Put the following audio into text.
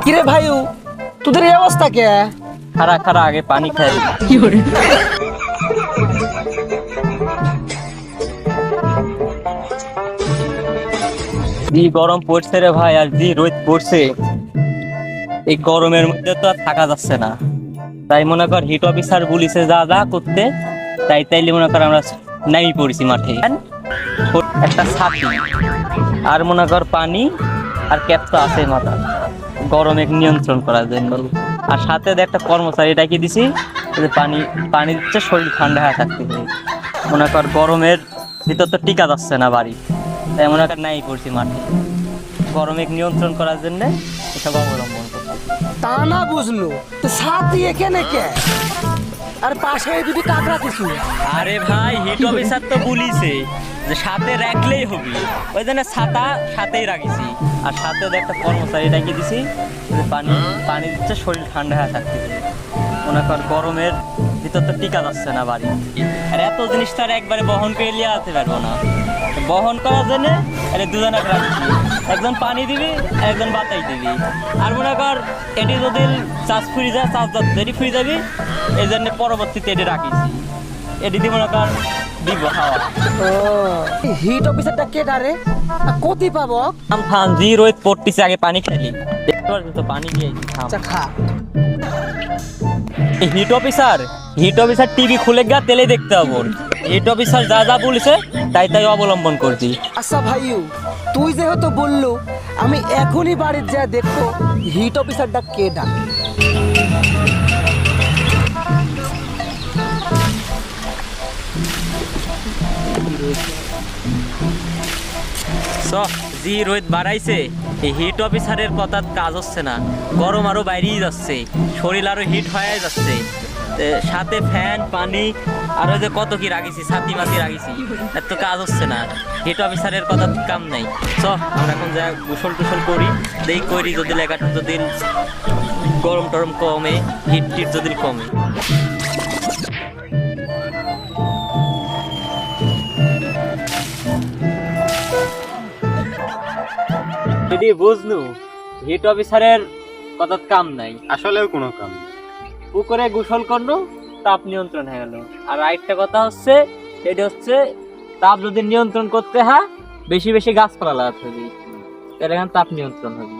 কিরে ভাইউ, তোদের এই অবস্থা কে? খারা খারা আগে পানি খাই। জি গরম পড়ছে রে ভাই, আর জি রোদ পড়ছে। এই গরমের মধ্যে তো আর থাকা যাচ্ছে না। তাই মনে কর হিট অফিসার বলিছে যা যা করতে, তাইলে মনে কর আমরা নাই পড়েছি মাঠে। একটা ছাতি আর মনে কর পানি আর ক্যাপ তো আছে মাথা, গরমে নিয়ন্ত্রণ করার জন্য। আর সাথে একটা কর্মচারী ডাকি দিছি, পানি দিচ্ছে, শরীর ঠান্ডা হয়ে থাকতে। মনে কর গরমের ভিতর তো টিকা যাচ্ছে না বাড়ি, তাই মনে কর নাই করছি মাঠে গরমে নিয়ন্ত্রণ করার জন্য এসব অবলম্বন করছি। তা না বুঝলো তো সাথী এখানে কে? আর পাশে যদি কাকড়া কিছু। আরে ভাই হিট অফিসার তো বলিছে যে সাথে রাখলেই হবে, ওই জন্য ছাতা সাথেই রাখিছি। আর সাথে একটা কর্মচারী ডাকি দিছি, পানি দিচ্ছে, শরীর ঠান্ডা হয়ে থাকতে। মনে কর গরমের ভিতর তো টিকা যাচ্ছে না বাড়ি, আর এত জিনিস তো আর একবারে বহন করে নিয়ে আসতে পারবো না। বহন করার জন্য দুজনে রাখছি, একজন পানি দিবি আর একজন বাতাই দিবি। আর মনে কর এটি যদি চার্জ ফুরি যায়, চার্জার দেরি ফুরি যাবি, এই জন্য পরবর্তীতে এটি রাখিছি। এটি দিয়ে মনে কর দিব হাওয়া। ও হিট অফিসারটা কে ডারে? কতি পাবো? থাম জি রোদ পড়তেছে, আগে পানি খাইলি দেখতে পারবি তো, পানি দিয়ে আচ্ছা খা। হিট অফিসার টিভি খুলে গা তেলে দেখতে হবে। হিট অফিসার যা যা বলেছে তাই অবলম্বন করছি। আচ্ছা ভাইউ, তুই যেহেতু বললো, আমি এখনই বাড়ির যা দেখবো হিট অফিসারটা কে ডাক। জি রোদ বাড়াইছে, এই হিট অফিসারের কথা কাজ হচ্ছে না। গরম আরো বাইরেই যাচ্ছে, শরীর আরো হিট হয়ে যাচ্ছে। সাথে ফ্যান, পানি, আরো যে কত কি রাখিছি, ছাতি মাতি রাখিছি, এত কাজ হচ্ছে না। হিট অফিসারের কথা কাম নাই। আমরা এখন যা গোসল টোসল করি, করি যদি লেখাটা যদি গরম টরম কমে, হিট টিট যদি কমে। বুঝলু, হিট অফিসারের কথা কাম নাই, আসলেও কোনো কাম নেই। পুকুরে গোসল করলো, তাপ নিয়ন্ত্রণ হয়ে গেল। আর আরেকটা কথা হচ্ছে, এটা হচ্ছে তাপ যদি নিয়ন্ত্রণ করতে হয়, বেশি বেশি গাছপালা লাগাতে হবে, তাহলে তাপ নিয়ন্ত্রণ হবে।